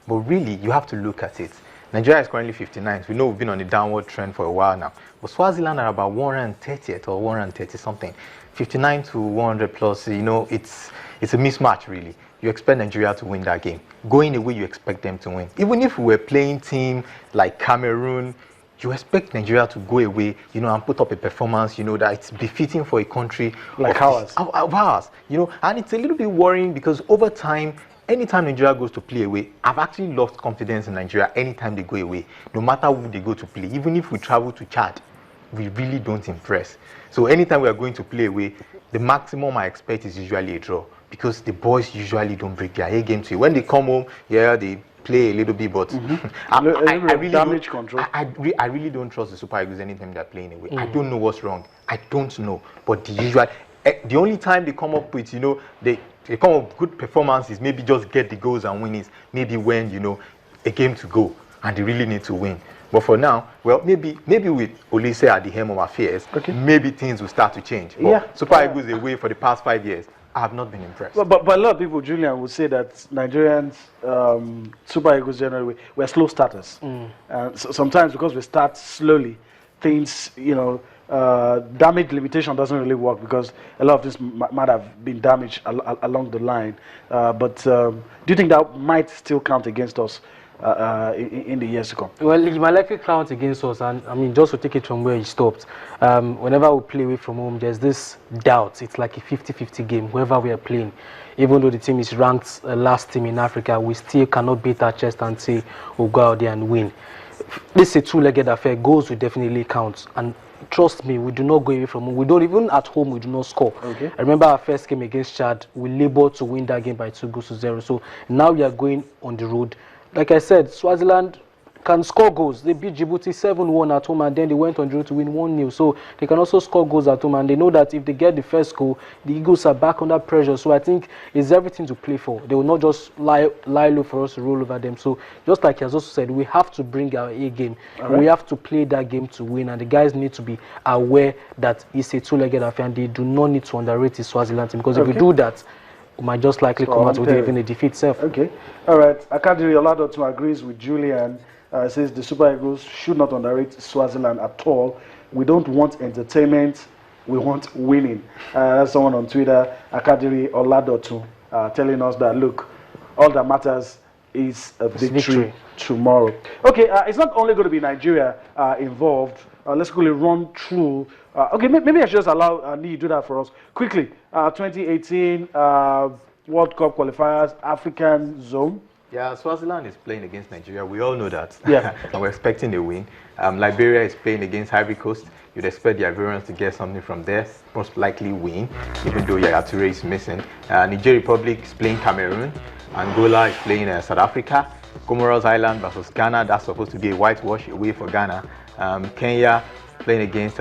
But really, you have to look at it. Nigeria is currently 59th. We know we've been on a downward trend for a while now. But Swaziland are about 130th or 130 something. 59 to 100 plus, you know, it's a mismatch really. You expect Nigeria to win that game. Going away, you expect them to win. Even if we were playing team like Cameroon, you expect Nigeria to go away, you know, and put up a performance, you know, that it's befitting for a country like ours, you know. And it's a little bit worrying because over time, anytime Nigeria goes to play away, I've actually lost confidence in Nigeria anytime they go away, no matter who they go to play. Even if we travel to Chad, we really don't impress. So anytime we are going to play away, the maximum I expect is usually a draw because the boys usually don't break their A game to you. When they come home, yeah, they play a little bit, but I really don't trust the Super Eagles anytime they're playing away. I don't know what's wrong. I don't know. But the only time they come up with, you know, they come up with good performances, maybe just get the goals and win is maybe when, you know, a game to go and they really need to win. But for now, well, maybe with Olise at the helm of affairs, maybe things will start to change. But Super Eagles away for the past 5 years, I have not been impressed. But a lot of people, Julian, would say that Nigerians, Super Eagles generally, we're slow starters. So sometimes because we start slowly, things, you know, damage limitation doesn't really work because a lot of this might have been damaged along the line. But do you think that might still count against us in the years to come? Well, it might likely count against us, and I mean, just to take it from where he stopped, whenever we play away from home, there's this doubt. It's like a 50-50 game, whoever we are playing. Even though the team is ranked last team in Africa, we still cannot beat our chest and say we'll go out there and win. This is a two-legged affair. Goals will definitely count, and trust me, we do not go away from home. We don't, even at home, we do not score. I remember our first game against Chad, we labored to win that game by 2-0. So now we are going on the road. Like I said, Swaziland can score goals. They beat Djibouti 7-1 at home, and then they went on the road to win 1-0. So they can also score goals at home, and they know that if they get the first goal, the Eagles are back under pressure. So I think it's everything to play for. They will not just lie low for us to roll over them. So just like he has also said, we have to bring our A game. We have to play that game to win, and the guys need to be aware that it's a two-legged affair, and they do not need to underrate the Swaziland team, because if we do that, we might just likely come out with even a defeat self. All right. Akadiri Oladotu agrees with Julian. Says the Super Eagles should not underrate Swaziland at all. We don't want entertainment, we want winning. That's someone on Twitter, Akadiri Oladotu, telling us that, look, all that matters is a victory tomorrow. Okay, it's not only going to be Nigeria involved. Let's quickly run through. Okay, maybe I should just allow Nii to do that for us quickly. 2018 World Cup qualifiers, African zone. Yeah, Swaziland is playing against Nigeria. We all know that. Yeah. And we're expecting a win. Liberia is playing against Ivory Coast. You'd expect the Ivorians to get something from there, most likely win, even though Yaya Toure is missing. Niger Republic is playing Cameroon. Angola is playing South Africa. Comoros Island versus Ghana. That's supposed to be a whitewash away for Ghana. Kenya playing against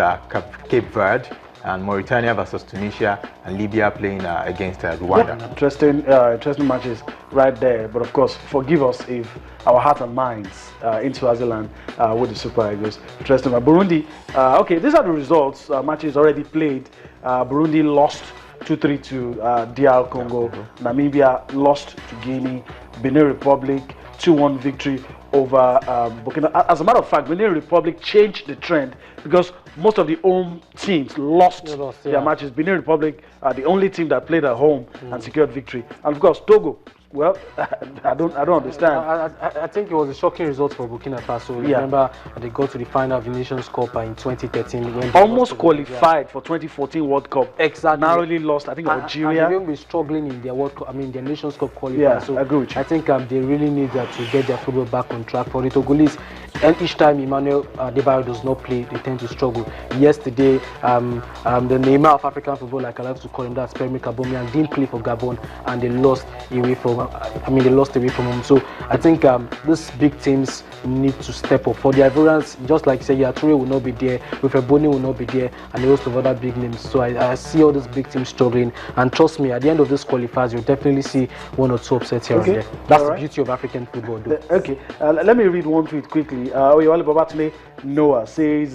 Cape Verde. And Mauritania versus Tunisia, and Libya playing against Rwanda. Interesting matches right there. But of course, forgive us if our heart and minds in Swaziland with the Super Eagles. Interesting. Burundi. Okay, these are the results. Matches already played. Burundi lost 2-3 to DR Congo. Namibia lost to Guinea. Benin Republic 2-1 victory over Burkina. As a matter of fact, Benin Republic changed the trend because most of the home teams lost their matches. Benin Republic are the only team that played at home and secured victory. And of course, Togo. Well, I don't understand. I think it was a shocking result for Burkina Faso. Remember, they got to the final of the Nations Cup in 2013. When almost qualified for 2014 World Cup. Exactly. Narrowly lost, I think, Algeria. And they will be struggling in their World Cup, their Nations Cup qualifier. So I agree with you. I think they really need to get their football back on track. For the Togolese, and each time Emmanuel Adebayo does not play, they tend to struggle. Yesterday, the Neymar of African football, like I like to call him, that's Pierre-Emerick Aubameyang, didn't play for Gabon, and they lost away from. They lost away from home. So I think these big teams need to step up. For the Ivorians, just like you say, Toure will not be there, Boni will not be there, and a host of other big names. So I see all these big teams struggling, and trust me, at the end of this qualifiers, you'll definitely see one or two upsets here and there. That's the beauty of African football, though. Let me read one tweet quickly. Oyewale Babatunde Noah says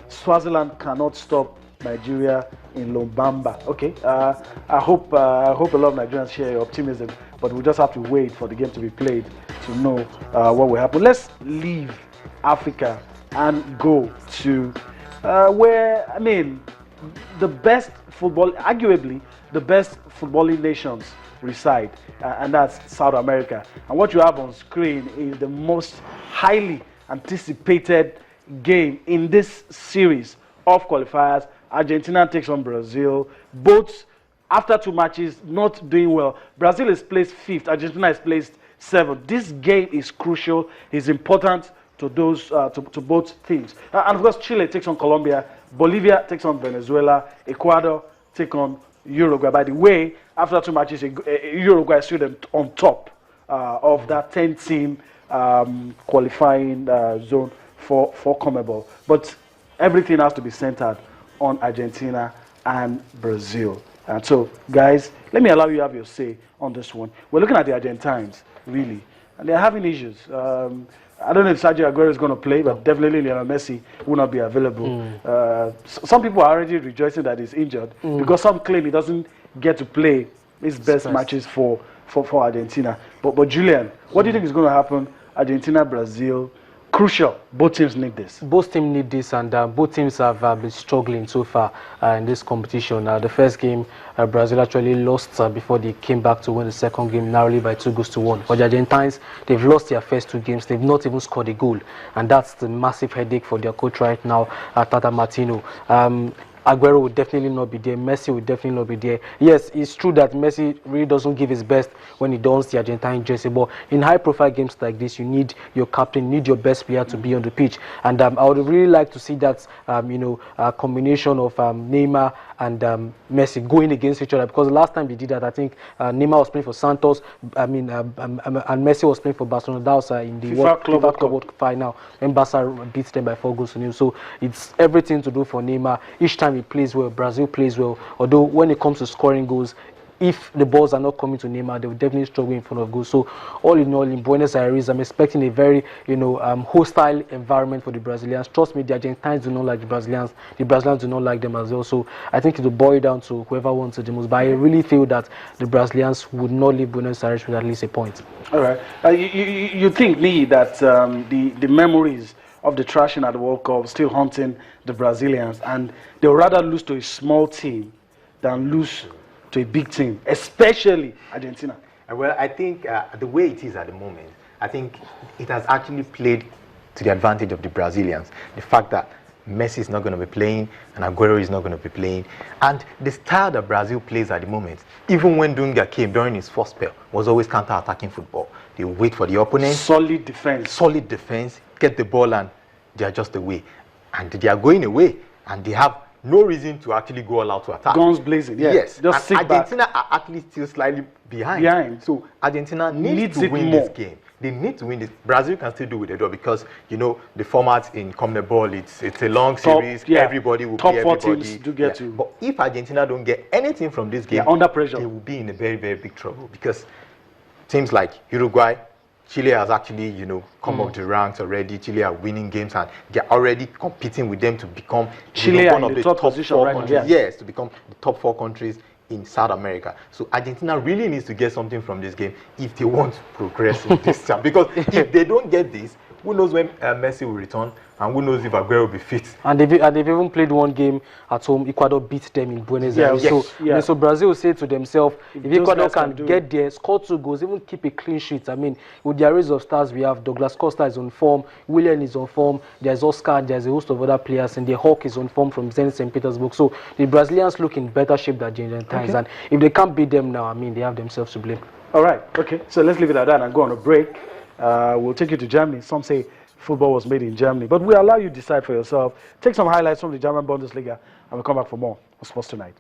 Swaziland cannot stop Nigeria in Lombamba. Okay, I hope a lot of Nigerians share your optimism. but we just have to wait for the game to be played to know what will happen. Let's leave Africa and go to where, I mean, the best football, arguably the best footballing nations reside, and that's South America. And what you have on screen is the most highly anticipated game in this series of qualifiers. Argentina takes on Brazil. Both, after 2 matches, not doing well. Brazil is placed 5th. Argentina is placed 7th. This game is crucial. It's important to those to both teams. And of course, Chile takes on Colombia. Bolivia takes on Venezuela. Ecuador take on Uruguay. By the way, after 2 matches, Uruguay stood on top of that 10-team qualifying zone for CONMEBOL. But everything has to be centered on Argentina and Brazil. And so, guys, let me allow you to have your say on this one. We're looking at the Argentines, really, and they're having issues. I don't know if Sergio Aguero is going to play, but definitely Lionel Messi will not be available. Some people are already rejoicing that he's injured because some claim he doesn't get to play his best matches for Argentina. But Julian, what do you think is going to happen? Argentina, Brazil, crucial. Both teams need this. Both teams need this, and both teams have been struggling so far in this competition. The first game, Brazil actually lost before they came back to win the second game narrowly by 2-1. For the Argentines, they've lost their first 2 games. They've not even scored a goal, and that's the massive headache for their coach right now, Tata Martino. Aguero will definitely not be there. Messi will definitely not be there. Yes, it's true that Messi really doesn't give his best when he dons the Argentine jersey, but in high-profile games like this, you need your captain, you need your best player to be on the pitch. And I would really like to see that, combination of Neymar and Messi going against each other, because the last time they did that, I think Neymar was playing for Santos, and Messi was playing for Barcelona. That was in the FIFA Club World Cup final when Barca beat them by 4-0. So it's everything to do for Neymar. Each time he plays well, Brazil plays well, although when it comes to scoring goals, if the balls are not coming to Neymar, they will definitely struggle in front of goals. So all in all, in Buenos Aires, I'm expecting a very, hostile environment for the Brazilians. Trust me, the Argentines do not like the Brazilians. The Brazilians do not like them as well. So I think it will boil down to whoever wants it the most. But I really feel that the Brazilians would not leave Buenos Aires with at least a point. All right. You think, Lee, that the memories of the thrashing at the World Cup still haunting the Brazilians, and they would rather lose to a small team than lose to a big team, especially Argentina? Well, I think the way it is at the moment, I think it has actually played to the advantage of the Brazilians. The fact that Messi is not going to be playing and Aguero is not going to be playing, and the style that Brazil plays at the moment, even when Dunga came during his first spell, was always counter-attacking football. They wait for the opponent. Solid defense, get the ball, and they are just away. And they are going away, and they have no reason to actually go all out to attack. Guns blazing, yes. Just Argentina are actually still slightly behind. So Argentina needs to win this game. They need to win this. Brazil can still do with the draw because, the format in CONMEBOL, it's a long series. Everybody will top be four everybody. Teams do get to. But if Argentina don't get anything from this game, under pressure, they will be in a very, very big trouble, because teams like Uruguay, Chile has actually, come up the ranks already. Chile are winning games, and they're already competing with them to become one of the top 4 countries. Yes, to become the top 4 countries in South America. So Argentina really needs to get something from this game if they want to progress in this time. Because if they don't get this, who knows when Messi will return, and who knows if Aguero will be fit. And they've even played one game at home. Ecuador beat them in Buenos Aires. So Brazil will say to themselves, if Ecuador can get there, score 2 goals, even keep a clean sheet. I mean, with the arrays of stars we have, Douglas Costa is on form, Willian is on form, there's Oscar, there's a host of other players, and the Hawk is on form from Zenit St. Petersburg. So the Brazilians look in better shape than the Argentines. And if they can't beat them now, I mean, they have themselves to blame. All right, okay. So let's leave it at that and go on a break. We'll take you to Germany. Some say football was made in Germany, but we allow you to decide for yourself. Take some highlights from the German Bundesliga, and we'll come back for more on Sports Tonight.